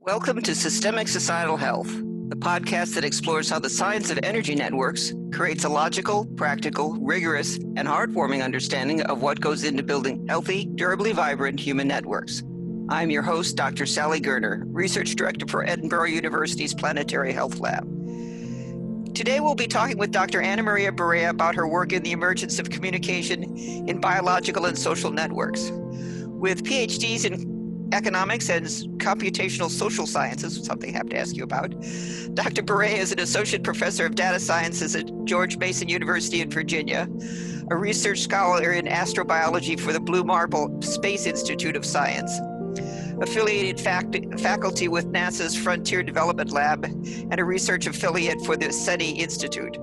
Welcome to Systemic Societal Health, the podcast that explores how the science of energy networks creates a logical, practical, rigorous, and heartwarming understanding of what goes into building healthy, durably vibrant human networks. I'm your host, Dr. Sally Gerner, Research Director for Edinburgh University's Planetary Health Lab. Today we'll be talking with Dr. Anamaria Berea about her work in the emergence of communication in biological and social networks. With PhDs in economics and computational social sciences, something I have to ask you about, Dr. Berea is an associate professor of data sciences at George Mason University in Virginia, a research scholar in astrobiology for the Blue Marble Space Institute of Science, affiliated faculty with NASA's Frontier Development Lab, and a research affiliate for the SETI Institute.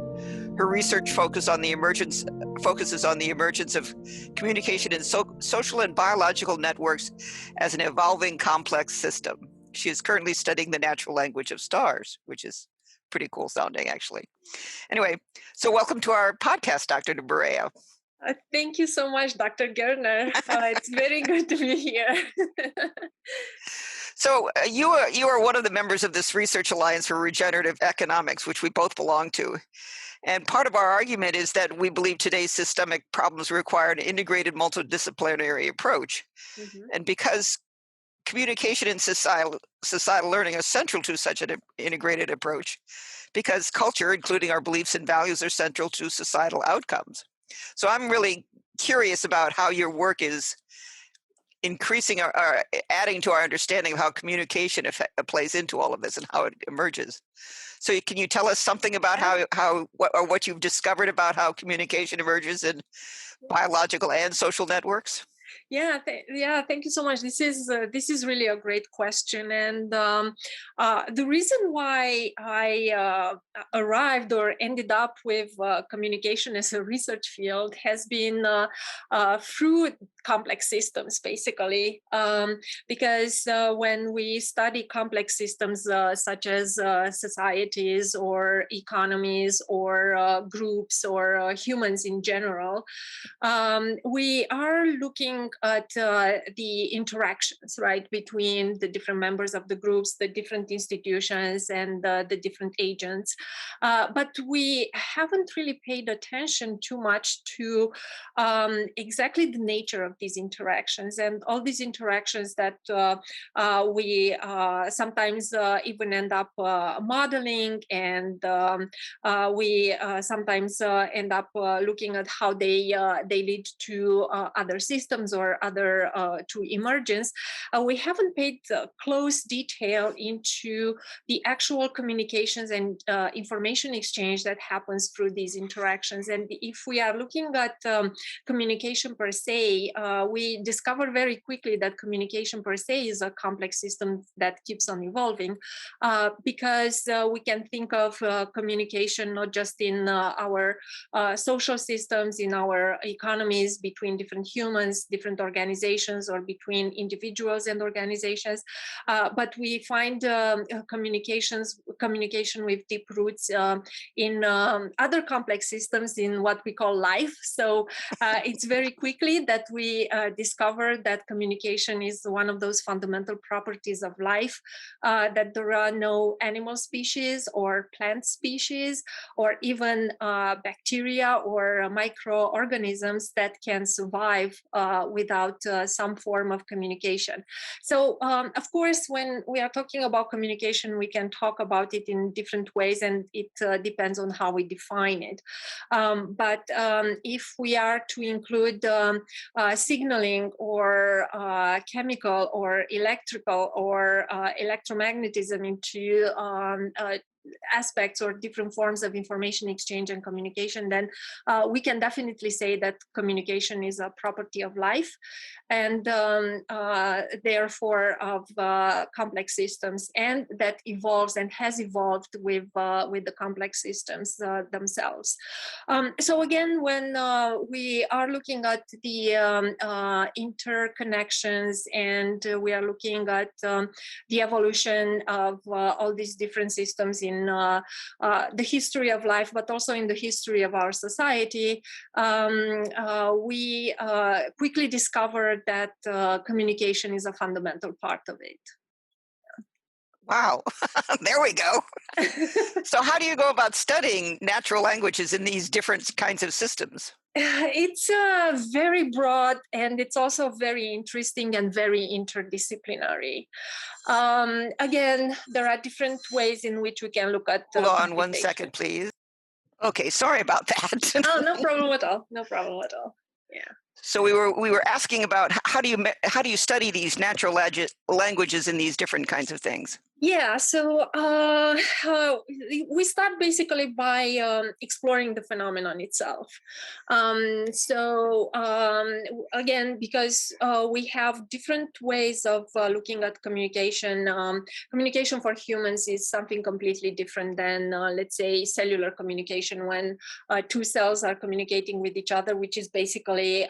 Her research focuses on the emergence of communication in social and biological networks as an evolving complex system. She is currently studying the natural language of stars, which is pretty cool sounding, actually. Anyway, so welcome to our podcast, Dr. Berea. Thank you so much, Dr. Gerner. It's very good to be here. So you are one of the members of this Research Alliance for Regenerative Economics, which we both belong to. And part of our argument is that we believe today's systemic problems require an integrated multidisciplinary approach. Mm-hmm. And because communication and societal learning are central to such an integrated approach, because culture, including our beliefs and values, are central to societal outcomes. So I'm really curious about how your work is increasing or adding to our understanding of how communication plays into all of this and how it emerges. So can you tell us something about what you've discovered about how communication emerges in biological and social networks? Yeah, thank you so much. This is really a great question, and the reason why I arrived or ended up with communication as a research field has been through complex systems, basically, because when we study complex systems such as societies or economies or groups or humans in general, we are looking at the interactions, right, between the different members of the groups, the different institutions, and the different agents. But we haven't really paid attention too much to exactly the nature of these interactions and all these interactions that we sometimes even end up modeling, and we sometimes end up looking at how they lead to other systems or other to emergence. We haven't paid close detail into the actual communications and information exchange that happens through these interactions. And if we are looking at communication per se, we discover very quickly that communication per se is a complex system that keeps on evolving, because we can think of communication not just in our social systems, in our economies, between different humans, different organizations, or between individuals and organizations, but we find communication with deep roots in other complex systems in what we call life. So it's very quickly that we discover that communication is one of those fundamental properties of life, that there are no animal species or plant species or even bacteria or microorganisms that can survive without some form of communication. So, of course, when we are talking about communication, we can talk about it in different ways, and it depends on how we define it. But if we are to include signaling or chemical or electrical or electromagnetism into aspects or different forms of information exchange and communication, then we can definitely say that communication is a property of life, and therefore of complex systems, and that evolves and has evolved with the complex systems themselves. So again, when we are looking at the interconnections, and we are looking at the evolution of all these different systems in the history of life, but also in the history of our society, we quickly discovered that communication is a fundamental part of it. Wow. There we go. So how do you go about studying natural languages in these different kinds of systems? It's very broad, and it's also very interesting and very interdisciplinary. Again, there are different ways in which we can look at Hold on one communication. second, please. Okay, sorry about that. Oh, no problem at all. No problem at all. Yeah. So we were asking about how do you study these natural languages in these different kinds of things? Yeah, so we start basically by exploring the phenomenon itself. Again, because we have different ways of looking at communication. Communication for humans is something completely different than, let's say, cellular communication, when two cells are communicating with each other, which is basically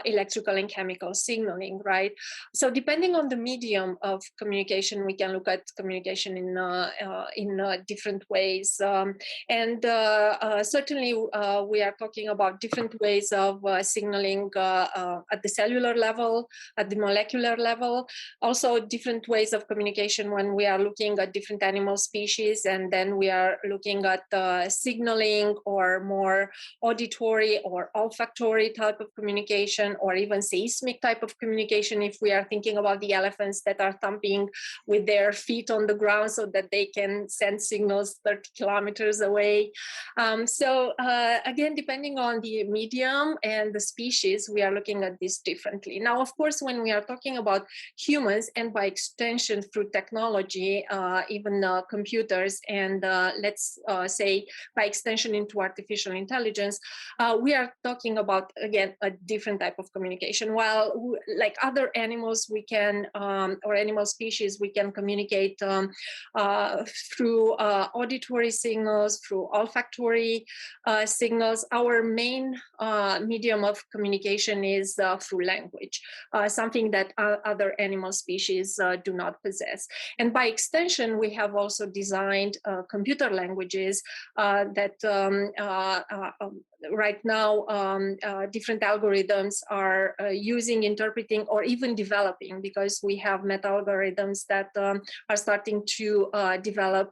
electrical and chemical signaling, right? So depending on the medium of communication, we can look at communication in different ways, certainly we are talking about different ways of signaling at the cellular level, at the molecular level. Also, different ways of communication when we are looking at different animal species, and then we are looking at signaling or more auditory or olfactory type of communication, or even seismic type of communication if we are thinking about the elephants that are thumping with their feet on the ground so that they can send signals 30 kilometers away. Again, depending on the medium and the species, we are looking at this differently. Now, of course, when we are talking about humans, and by extension through technology, even computers, and let's say by extension into artificial intelligence, we are talking about, again, a different type of communication. While like other animals, we can, or animal species, we can communicate through auditory signals, through olfactory signals. Our main medium of communication is through language, something that other animal species do not possess. And by extension, we have also designed computer languages that right now different algorithms are using, interpreting, or even developing, because we have meta algorithms that are starting to develop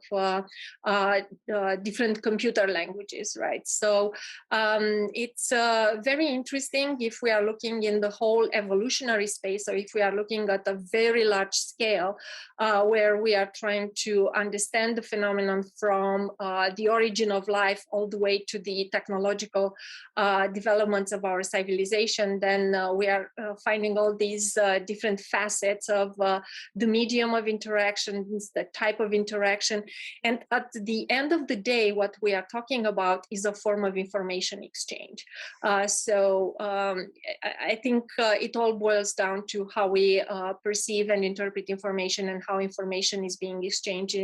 different computer languages, right? So it's very interesting if we are looking in the whole evolutionary space, or if we are looking at a very large scale, where we are trying to understand the phenomenon from the origin of life all the way to the technological developments of our civilization. Then we are finding all these different facets of the medium of interactions, the type of interaction. And at the end of the day, what we are talking about is a form of information exchange. I think it all boils down to how we perceive and interpret information, and how information is being exchanged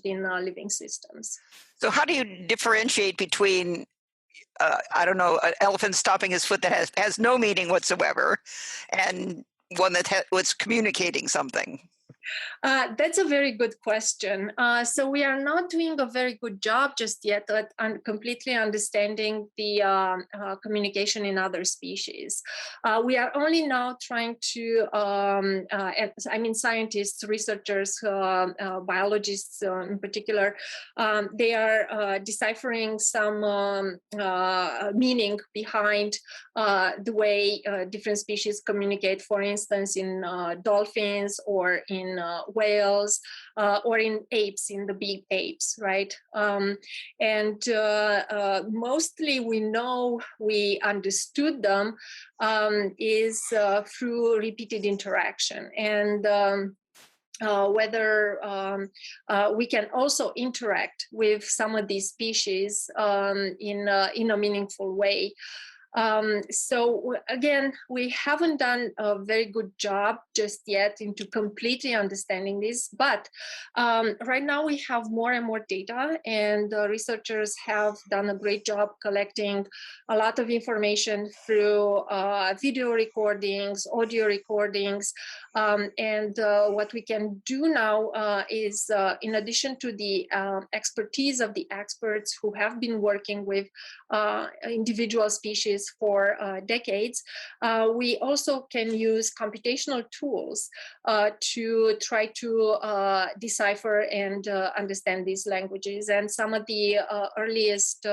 in living systems. So how do you differentiate between I don't know, an elephant stomping his foot that has no meaning whatsoever, and one that was communicating something? That's a very good question. So we are not doing a very good job just yet at completely understanding the communication in other species. We are only now trying to, scientists, researchers, biologists in particular, they are deciphering some meaning behind the way different species communicate, for instance, in dolphins, or in whales, or in apes, in the big apes, right? Mostly we understood them is through repeated interaction. And whether we can also interact with some of these species in a meaningful way. So again, we haven't done a very good job just yet into completely understanding this, but right now we have more and more data, and researchers have done a great job collecting a lot of information through video recordings, audio recordings, And what we can do now is, in addition to the expertise of the experts who have been working with individual species for decades, we also can use computational tools to try to decipher and understand these languages. And some of the earliest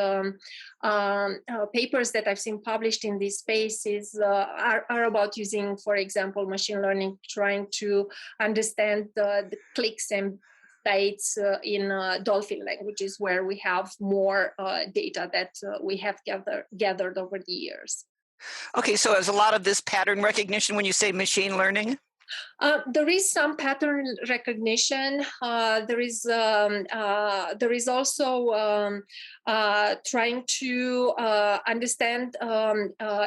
papers that I've seen published in this space are about using, for example, machine learning, trying to understand the clicks and bytes in dolphin languages, where we have more data that we have gathered over the years. Okay, so is a lot of this pattern recognition when you say machine learning? There is some pattern recognition. There is also trying to understand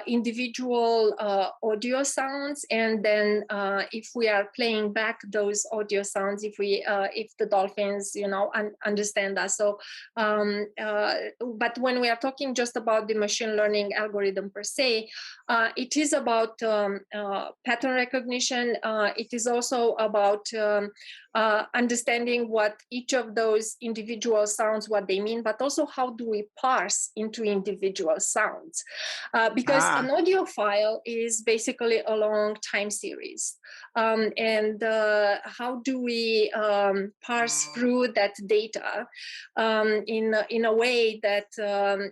individual audio sounds, and then if we are playing back those audio sounds, if the dolphins, understand us. So, but when we are talking just about the machine learning algorithm per se, it is about pattern recognition. It is also about understanding what each of those individual sounds, what they mean, but also how do we parse into individual sounds? Because an audio file is basically a long time series. And how do we parse through that data in a way that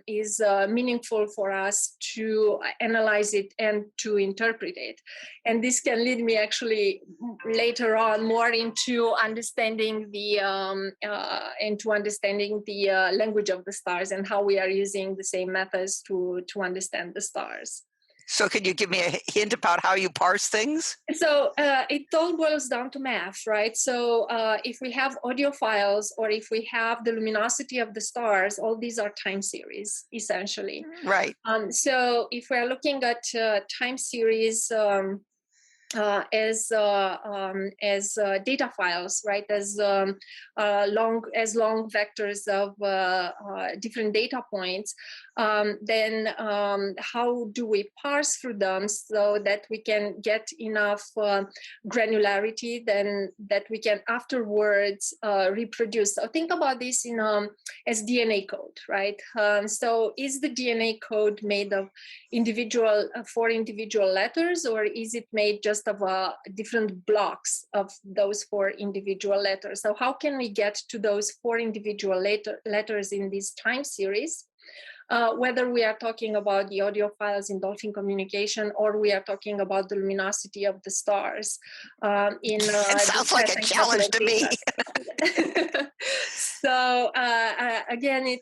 is meaningful for us to analyze it and to interpret it? And this can lead me actually later on more into understanding the language of the stars, and how we are using the same methods to understand the stars. So could you give me a hint about how you parse things? So it all boils down to math, right? So if we have audio files, or if we have the luminosity of the stars, all these are time series, essentially. Right. So if we're looking at time series as data files, right? As long vectors of different data points, then how do we parse through them so that we can get enough granularity then that we can afterwards reproduce? So think about this as DNA code, right? So is the DNA code made of four individual letters, or is it made just of different blocks of those four individual letters? So how can we get to those four individual letters in this time series? Whether we are talking about the audio files in dolphin communication, or we are talking about the luminosity of the stars. It sounds like a challenge to me. So again,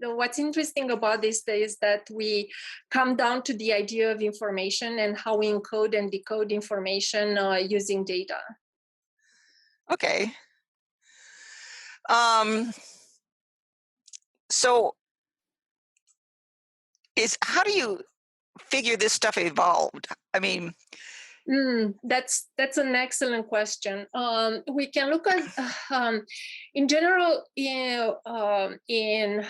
what's interesting about this is that we come down to the idea of information and how we encode and decode information using data. Okay. So how do you figure this stuff evolved? I mean, that's an excellent question. We can look at, in general, in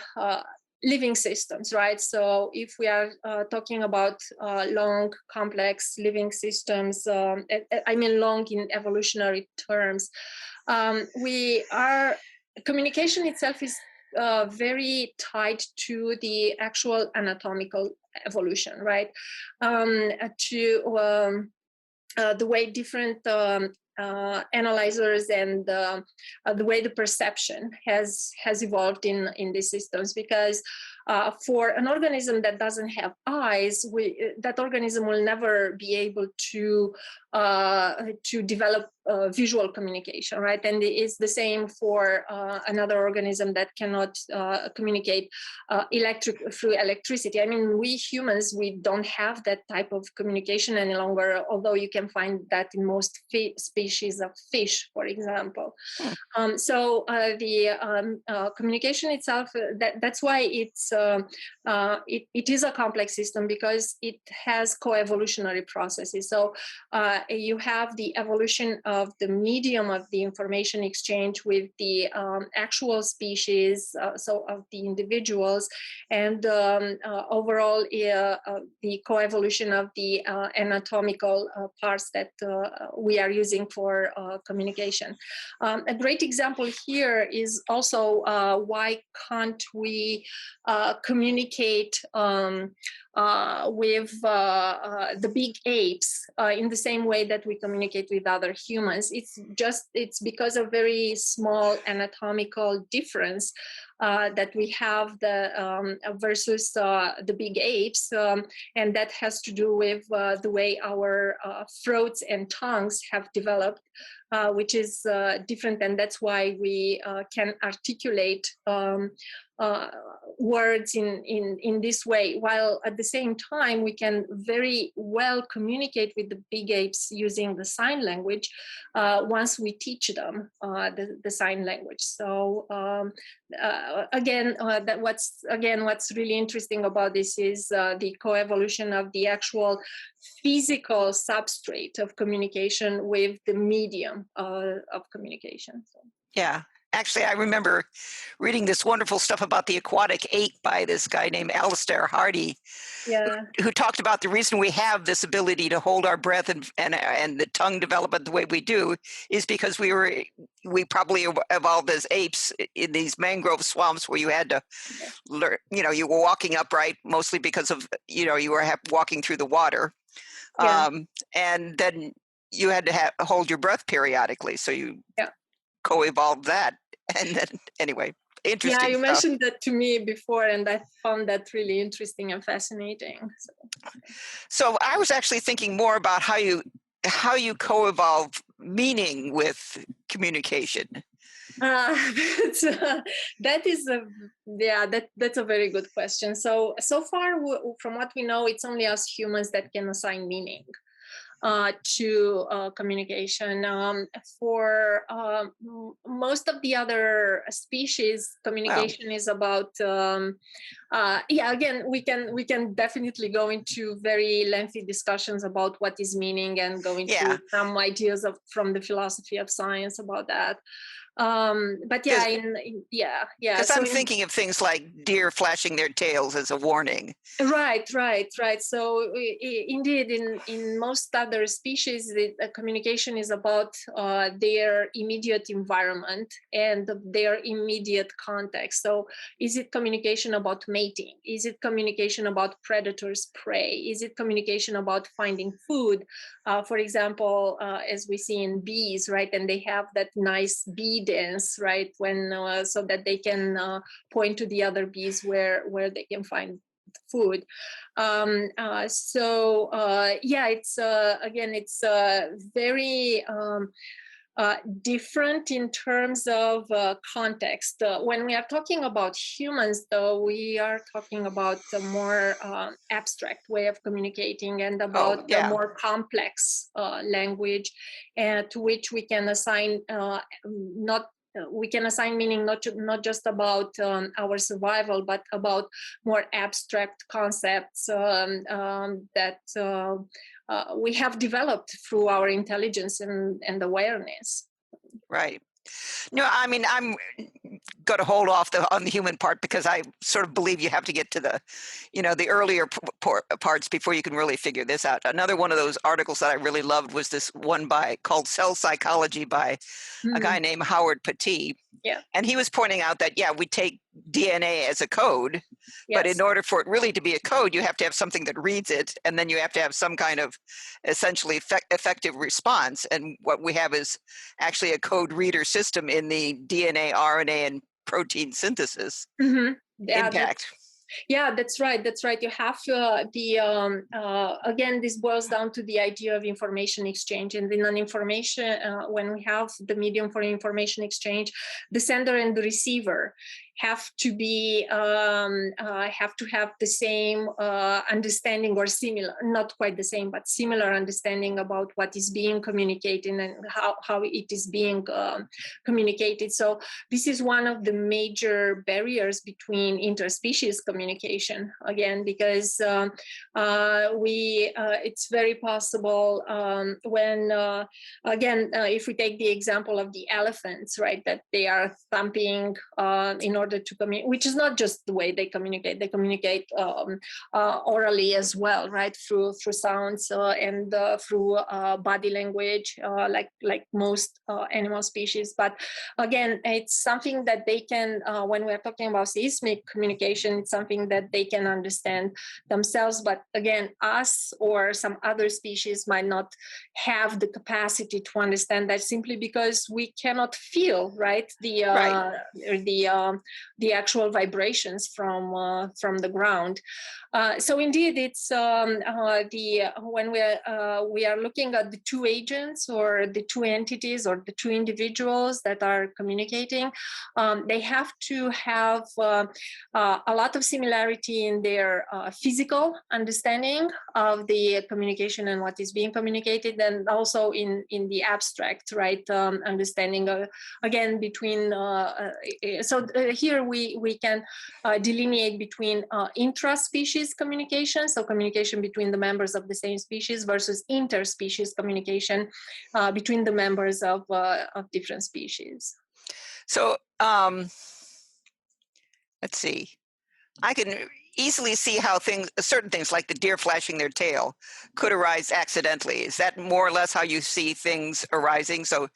living systems, right? So if we are talking about long, complex living systems, I mean long in evolutionary terms, communication itself is very tied to the actual anatomical evolution, right? The way different analyzers and the way the perception has evolved in these systems, because for an organism that doesn't have eyes, that organism will never be able to develop visual communication, right? And it's the same for another organism that cannot communicate through electricity. I mean, we humans, we don't have that type of communication any longer, although you can find that in most species of fish, for example. So the communication itself, that's why it is a complex system, because it has co-evolutionary processes. So you have the evolution of of the medium of the information exchange with the actual species, so of the individuals, and overall the coevolution of the anatomical parts that we are using for communication. A great example here is also why can't we communicate with the big apes in the same way that we communicate with other humans. It's because of very small anatomical difference that we have versus the big apes, and that has to do with the way our throats and tongues have developed, which is different, and that's why we can articulate words in this way, while at the same time we can very well communicate with the big apes using the sign language once we teach them the sign language. So what's really interesting about this is the coevolution of the actual physical substrate of communication with the medium of communication. So. Yeah. Actually, I remember reading this wonderful stuff about the aquatic ape by this guy named Alistair Hardy, who talked about the reason we have this ability to hold our breath and the tongue development the way we do is because we probably evolved as apes in these mangrove swamps where you had to learn, you were walking upright mostly because of, you were walking through the water. And then you had to hold your breath periodically. So you co-evolved that. And then anyway, interesting. Yeah, you stuff. mentioned that to me before, and I found that really interesting and fascinating. So I was actually thinking more about how you co-evolve meaning with communication. That's a very good question. So far, from what we know, it's only us humans that can assign meaning to communication. For most of the other species, communication is about. Again, we can definitely go into very lengthy discussions about what is meaning and go into some ideas from the philosophy of science about that. Because I'm thinking of things like deer flashing their tails as a warning. Right. So indeed, in most other species, communication is about their immediate environment and their immediate context. So is it communication about mating? Is it communication about predators, prey? Is it communication about finding food? For example, as we see in bees, right? And they have that nice bee dance, right? When so that they can point to the other bees where they can find food. It's very different in terms of context. When we are talking about humans, though, we are talking about a more abstract way of communicating and about the more complex language, to which we can assign meaning not just about our survival, but about more abstract concepts that we have developed through our intelligence and awareness. Right. No, I mean, I'm going to hold off on the human part because I sort of believe you have to get to the earlier parts before you can really figure this out. Another one of those articles that I really loved was this one called Cell Psychology by a guy named Howard Petit. Yeah. And he was pointing out that, we take DNA as a code, but in order for it really to be a code, you have to have something that reads it, and then you have to have some kind of essentially effective response. And what we have is actually a code reader system in the DNA, RNA, and protein synthesis impact. Yeah, that's right. You have again, this boils down to the idea of information exchange. And in an information, when we have the medium for information exchange, the sender and the receiver have to be have to have the same understanding, or similar, not quite the same, but similar understanding about what is being communicated and how it is being communicated. So this is one of the major barriers between interspecies communication, again, because it's very possible when again, if we take the example of the elephants, right, that they are thumping in order to communicate, which is not just the way they communicate orally as well, right, through sounds and through body language, like most animal species. But again, it's something that they can, when we're talking about seismic communication, it's something that they can understand themselves. But again, us or some other species might not have the capacity to understand that, simply because we cannot feel, right, the actual vibrations from the ground. So indeed, it's when we are looking at the two agents, or the two entities, or the two individuals that are communicating, they have to have a lot of similarity in their physical understanding of the communication and what is being communicated, and also in the abstract, right, understanding again between. Here we can delineate between intraspecies communication, so communication between the members of the same species, versus interspecies communication between the members of different species. So let's see. I can easily see how certain things like the deer flashing their tail could arise accidentally. Is that more or less how you see things arising? So,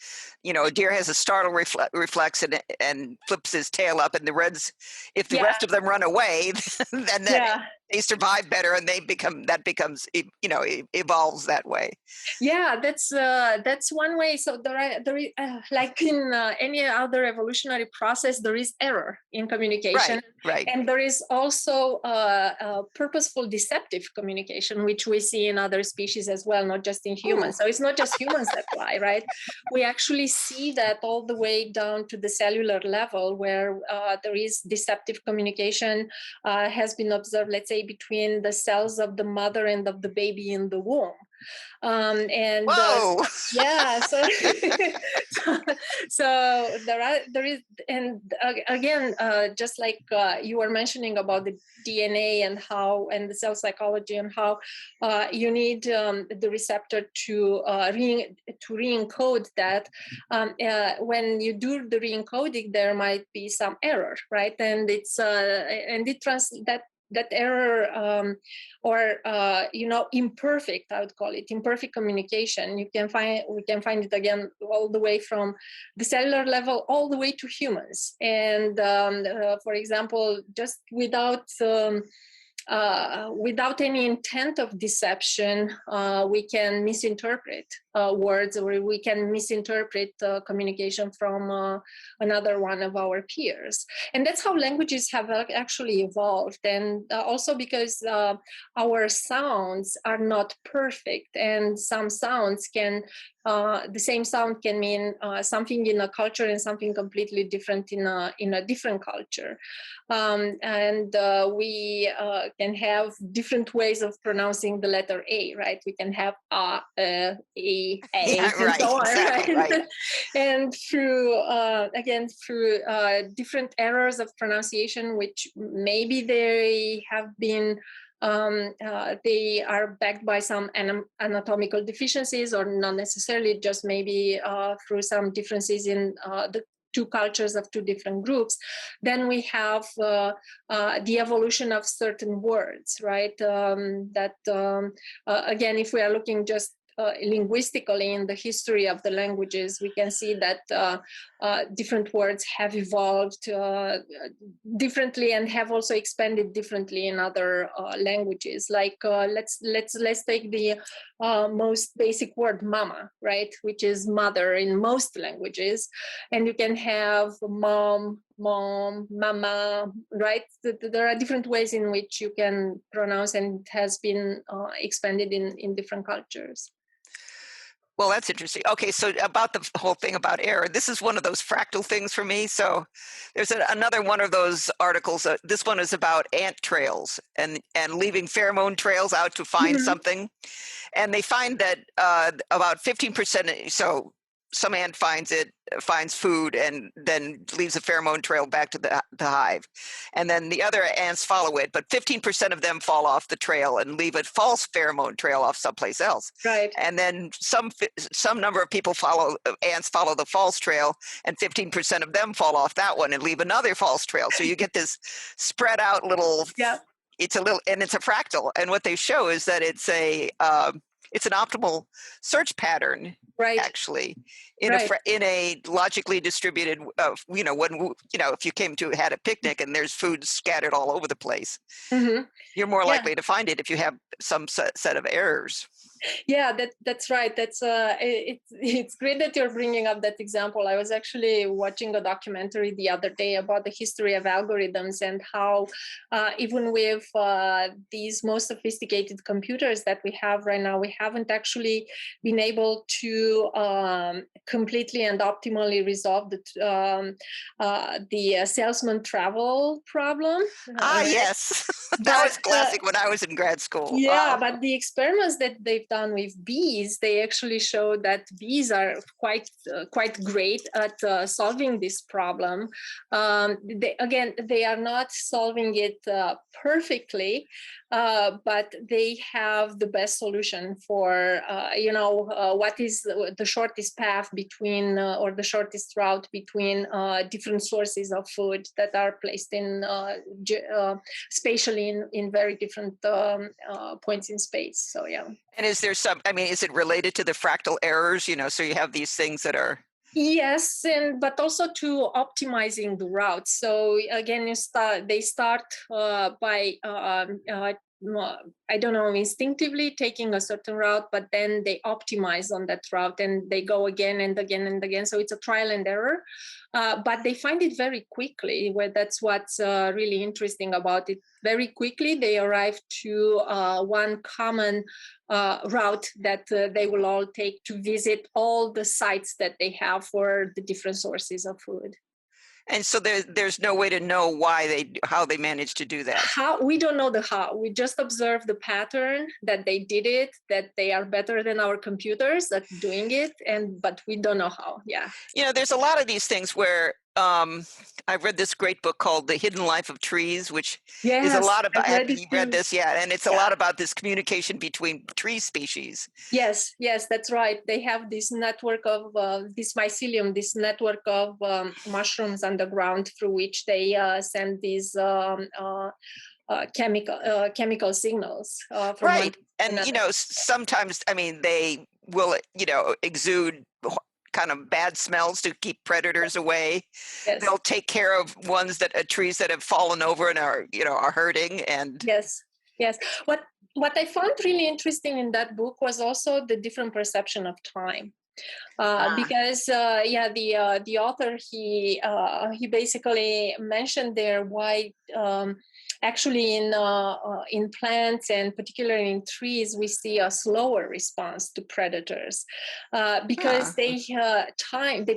a deer has a startle reflex and flips his tail up, and if the rest of them run away, then they survive better, and evolves that way. Yeah, that's one way. So there is like in any other evolutionary process, there is error in communication, right. And there is also purposeful deceptive communication, which we see in other species as well, not just in humans. So it's not just humans that lie, right? We actually see that all the way down to the cellular level, where there is deceptive communication has been observed, let's say, between the cells of the mother and of the baby in the womb. So there is, and again, just like you were mentioning about the DNA and the cell psychology, and how you need the receptor to re-encode that. When you do the re-encoding, there might be some error, right? And that error, or imperfect, I would call it imperfect communication. We can find it again all the way from the cellular level all the way to humans. And for example, just without any intent of deception, we can misinterpret words, or we can misinterpret communication from another one of our peers. And that's how languages have actually evolved. And also because our sounds are not perfect, and some sounds the same sound can mean something in a culture and something completely different in a different culture. And we can have different ways of pronouncing the letter A, right? We can have and so on, exactly, right? And through different errors of pronunciation, which maybe they have been they are backed by some anatomical deficiencies, or not necessarily, just maybe through some differences in the two cultures of two different groups. Then we have the evolution of certain words, right? Again, if we are looking just linguistically in the history of the languages, we can see that different words have evolved differently and have also expanded differently in other languages. Like let's take the most basic word, mama, right, which is mother in most languages, and you can have mom, mama, right? There are different ways in which you can pronounce, and it has been expanded in different cultures. Well, that's interesting. Okay, so about the whole thing about error, this is one of those fractal things for me. So there's another one of those articles. This one is about ant trails and leaving pheromone trails out to find Mhm. something. And they find that about 15%, so some ant finds food, and then leaves a pheromone trail back to the hive. And then the other ants follow it, but 15% of them fall off the trail and leave a false pheromone trail off someplace else. Right. And then some number of people ants follow the false trail, and 15% of them fall off that one and leave another false trail. So you get this spread out little, Yeah. it's a fractal. And what they show is that it's an optimal search pattern, Right. actually, in Right. a logically distributed, if you had a picnic and there's food scattered all over the place, Mhm. you're more Yeah. likely to find it if you have some set of errors. Yeah, that's right. It's great that you're bringing up that example. I was actually watching a documentary the other day about the history of algorithms and how even with these most sophisticated computers that we have right now, we haven't actually been able to completely and optimally resolve the salesman travel problem. Right? Yes. That was But classic when I was in grad school. yeah, Wow. but the experiments that they've done with bees, they actually show that bees are quite great at solving this problem. They are not solving it perfectly, but they have the best solution for what is the shortest path between or the shortest route between different sources of food that are placed in spatially in very different points in space. So yeah. And is it related to the fractal errors? So you have these things that are. Yes, but also to optimizing the route. So again, they start by I don't know, instinctively taking a certain route, but then they optimize on that route and they go again and again and again. So it's a trial and error, but they find it very quickly. Where that's what's really interesting about it. Very quickly, they arrive to one common route that they will all take to visit all the sites that they have for the different sources of food. And so there's no way to know how they managed to do that. We don't know the how. We just observe the pattern that they did it, that they are better than our computers at doing it, but we don't know how. Yeah. There's a lot of these things where I've read this great book called The Hidden Life of Trees, which is a Yes, lot about. I've read Have it you read too. this? Yeah, and it's a Yeah. lot about this communication between tree species. Yes, that's right. They have this network of this mycelium, this network of mushrooms underground through which they send these chemical signals from one Right. to And, another. sometimes, they will, exude kind of bad smells to keep predators away. Yes, They'll take care of trees that have fallen over and are hurting. And yes. What I found really interesting in that book was also the different perception of time. Because the author he basically mentioned there why actually in plants and particularly in trees we see a slower response to predators because they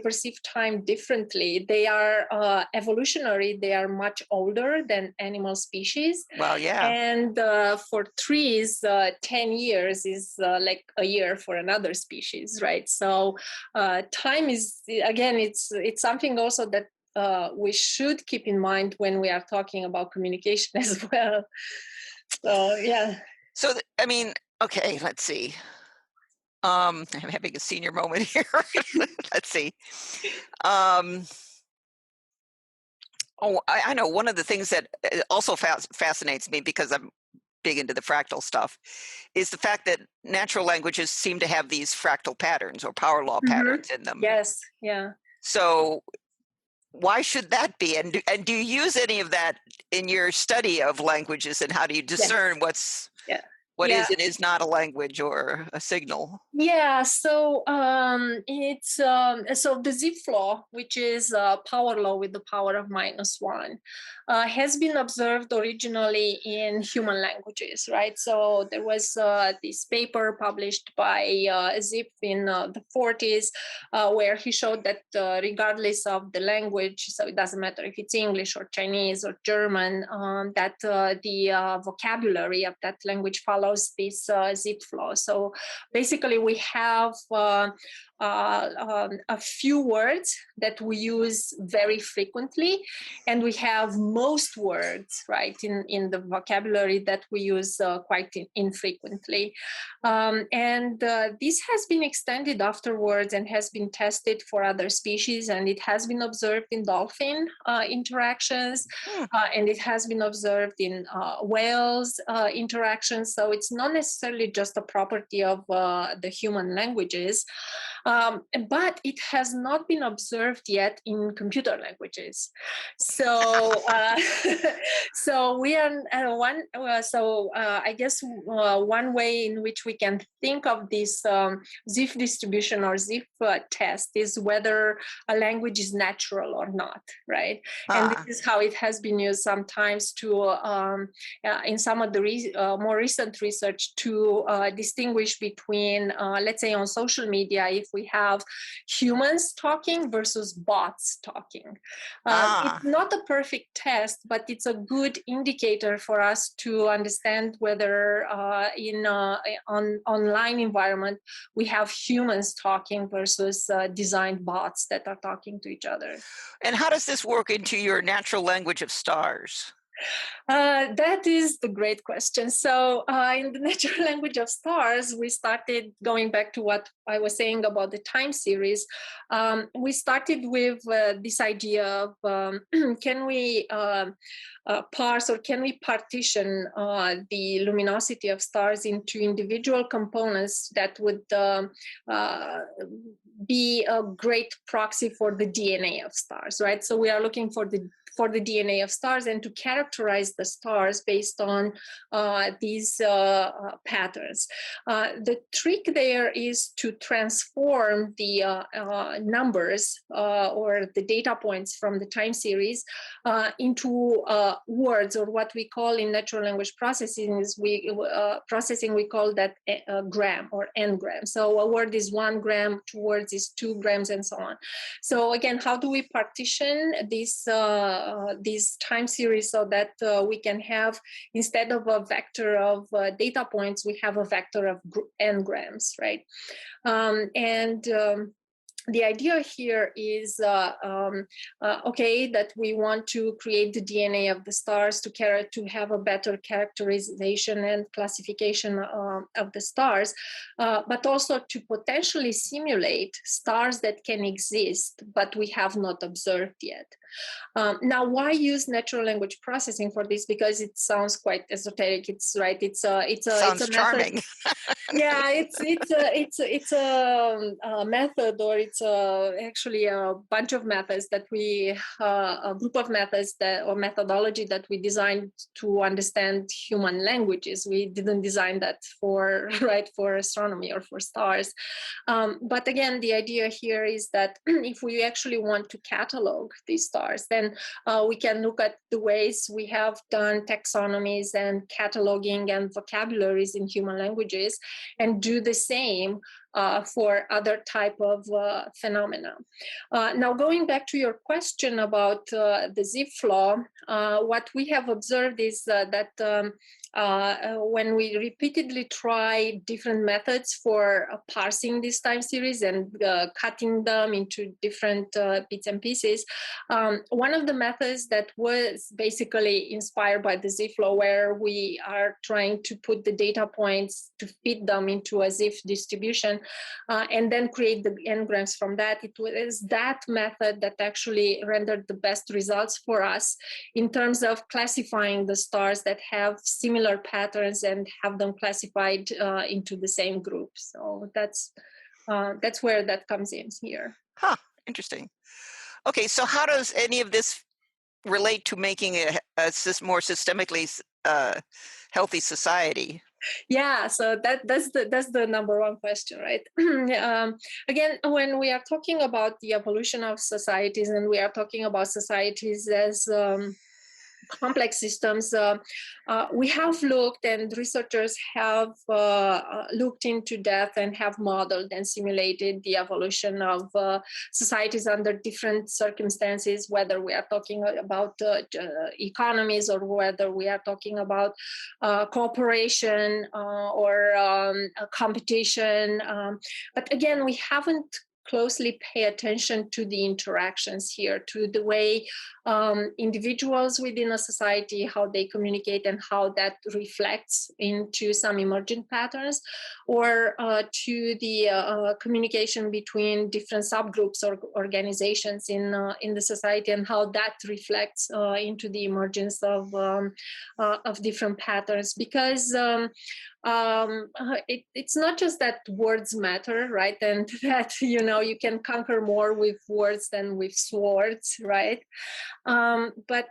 perceive time differently. They are evolutionary. They are much older than animal species. well, yeah. And for trees, 10 years is like a year for another species, right? So time is, again, it's something also that we should keep in mind when we are talking about communication as well. So yeah. So, okay, let's see. I'm having a senior moment here. Let's see. I know one of the things that also fascinates me, because I'm big into the fractal stuff, is the fact that natural languages seem to have these fractal patterns or power law patterns in them. Yes. Yeah. So why should that be? And do you use any of that in your study of languages, and how do you discern what's? Yeah. what is and is not a language or a signal. Yeah, so it's so the Zipf law, which is a power law with the power of -1, has been observed originally in human languages, right? So there was this paper published by Zipf in the 40s, where he showed that regardless of the language, so it doesn't matter if it's English or Chinese or German, that the vocabulary of that language follows this Zipf law. So basically, we have a few words that we use very frequently, and we have most words, right, in the vocabulary that we use quite infrequently. And this has been extended afterwards and has been tested for other species, and it has been observed in dolphin interactions, and it has been observed in whales interactions. So it's not necessarily just a property of the human languages, but it has not been observed yet in computer languages. So, so we are I guess one way in which we can think of this Zipf distribution or Zipf test is whether a language is natural or not, right? And this is how it has been used sometimes to, in some of the more recent research, to distinguish between, let's say, on social media, if we have humans talking versus bots talking. It's not a perfect test, but it's a good indicator for us to understand whether in on online environment we have humans talking versus designed bots that are talking to each other. And how does this work into your natural language of stars? That is the great question. So, in the natural language of stars, we started going back to what I was saying about the time series. We started with this idea of can we parse or can we partition the luminosity of stars into individual components that would be a great proxy for the DNA of stars, right? So we are looking for the DNA of stars and to characterize the stars based on these patterns. The trick there is to transform the numbers or the data points from the time series into words, or what we call in natural language processing is we call that a gram or n-gram. So a word is 1 gram, 2 words is 2 grams, and so on. So again, how do we partition these time series so that we can have, instead of a vector of data points, we have a vector of n-grams, right? The idea here is, okay, that we want to create the DNA of the stars to have a better characterization and classification of the stars, but also to potentially simulate stars that can exist, but we have not observed yet. Now, why use natural language processing for this? Because it sounds quite esoteric. It's right. It's a charming. Method. Yeah, it's a method, or it's actually a bunch of methods that a group of methods or methodology that we designed to understand human languages. We didn't design that for astronomy or for stars. But again, the idea here is that if we actually want to catalog these stars, then we can look at the ways we have done taxonomies and cataloging and vocabularies in human languages, and do the same for other type of phenomena. Now, going back to your question about the Zipf law, what we have observed is that when we repeatedly try different methods for parsing this time series and cutting them into different bits and pieces, one of the methods that was basically inspired by the Zipf law, where we are trying to put the data points to fit them into a Zipf distribution and then create the n-grams from that, it was that method that actually rendered the best results for us in terms of classifying the stars that have similar patterns and have them classified into the same group. So that's where that comes in here. Interesting. Okay, so how does any of this relate to making a more systemically healthy society? Yeah, so that's the number one question, right? Again, when we are talking about the evolution of societies, and we are talking about societies as complex systems, we have looked, and researchers have looked into that and have modeled and simulated the evolution of societies under different circumstances, whether we are talking about economies, or whether we are talking about cooperation, or competition. But again, we haven't closely pay attention to the interactions here, to the way individuals within a society, how they communicate, and how that reflects into some emergent patterns, or to the communication between different subgroups or organizations in the society, and how that reflects into the emergence of different patterns. Because it's not just that words matter, right? And that, you can conquer more with words than with swords, right? But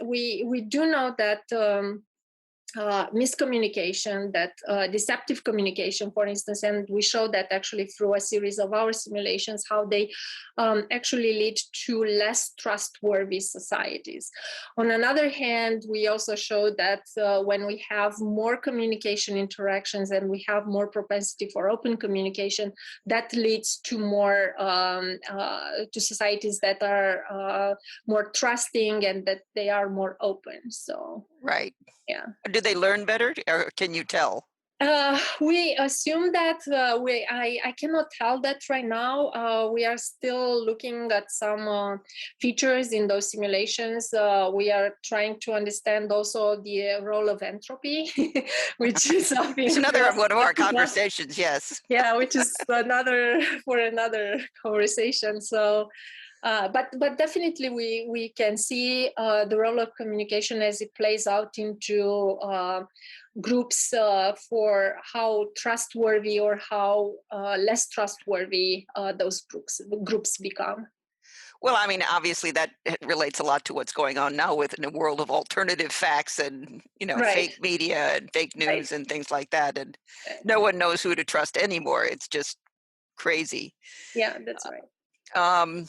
we do know that miscommunication, that deceptive communication, for instance, and we show that actually through a series of our simulations, how they actually lead to less trustworthy societies. On another hand, we also show that when we have more communication interactions and we have more propensity for open communication, that leads to more to societies that are more trusting, and that they are more open. So Right. yeah. Do they learn better, or can you tell? We assume that I cannot tell that right now. We are still looking at some features in those simulations. We are trying to understand also the role of entropy, which is of It's interest. another one of our conversations, yes. Yeah, which is another conversation. So but definitely we can see the role of communication as it plays out into groups, for how trustworthy or how less trustworthy those groups become. Well, I mean, obviously that relates a lot to what's going on now in a world of alternative facts and, Right, fake media and fake right. news and things like that. And no one knows who to trust anymore. It's just crazy. Yeah, that's right. Um,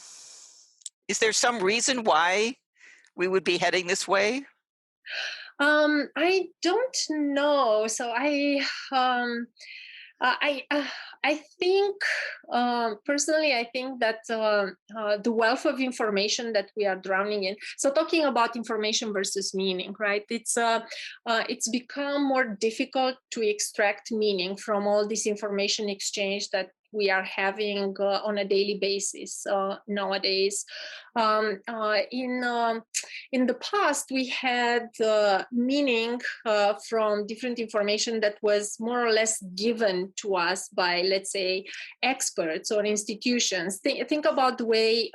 is there some reason why we would be heading this way? I don't know. So um, I I think personally, I think that the wealth of information that we are drowning in. So talking about information versus meaning, right? It's become more difficult to extract meaning from all this information exchange that we are having on a daily basis nowadays. Um, uh, in um, in the past, we had meaning from different information that was more or less given to us by, let's say, experts or institutions. Think about the way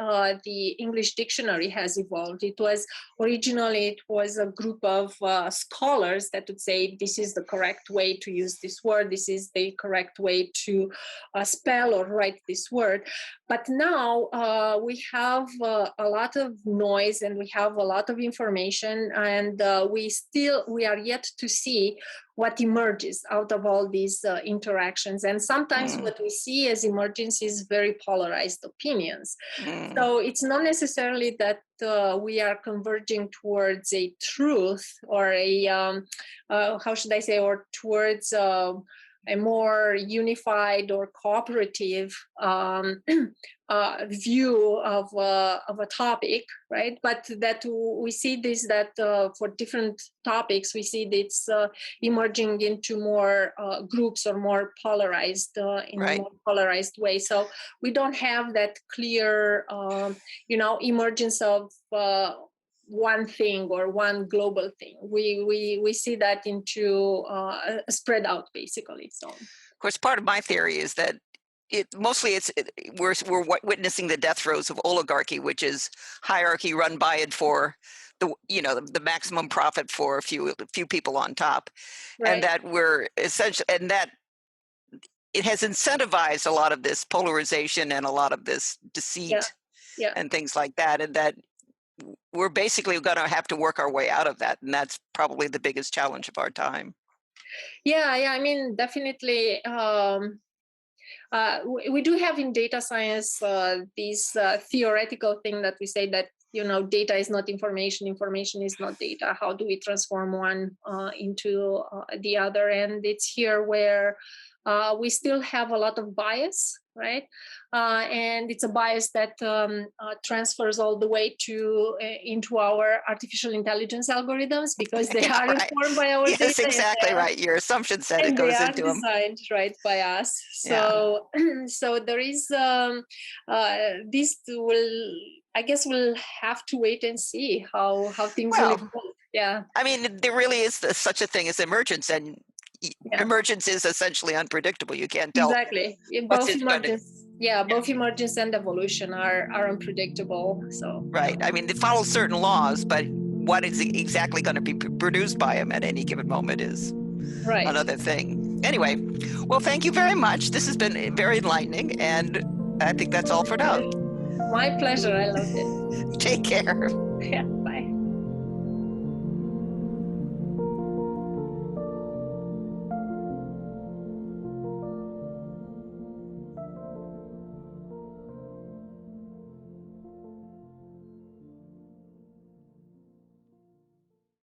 the English dictionary has evolved. It was a group of scholars that would say, this is the correct way to use this word, this is the correct way to spell or write this word. But now we have a lot of noise, and we have a lot of information, and we are yet to see what emerges out of all these interactions. And sometimes Mm, what we see as emergence is very polarized opinions. mm, So it's not necessarily that we are converging towards a truth, or a how should I say, or towards a more unified or cooperative view of a topic, right? But that we see this, that for different topics, we see this emerging into more groups, or more polarized, in a right. more polarized way. So we don't have that clear, emergence of one thing or one global thing. We see that into spread out, basically. So Of course, part of my theory is that we're witnessing the death throes of oligarchy, which is hierarchy run by and for the maximum profit for a few people on top, and right. that we're essentially, and that it has incentivized a lot of this polarization and a lot of this Yeah, deceit yeah. and things like that, and that we're basically going to have to work our way out of that, and that's probably the biggest challenge of our time. Yeah. I mean, definitely. We do have in data science this theoretical thing that we say that data is not information, information is not data. How do we transform one into the other? And it's here where we still have a lot of bias, right? And it's a bias that transfers all the way to into our artificial intelligence algorithms, because they are Right. informed by our Yes, data, exactly right. Your assumption set it and they goes are into them. designed right by us. Yeah. So so there is this will, I guess we'll have to wait and see how things will Well, evolve. Yeah. I mean, there really is such a thing as emergence, and Yeah, emergence is essentially unpredictable. You can't tell exactly. what's it going to. Both emergence and evolution are unpredictable. So Right. I mean, they follow certain laws, but what is exactly going to be produced by them at any given moment is right. another thing. Anyway, well, thank you very much. This has been very enlightening, and I think that's all for now. My pleasure. I loved it. Take care. Yeah.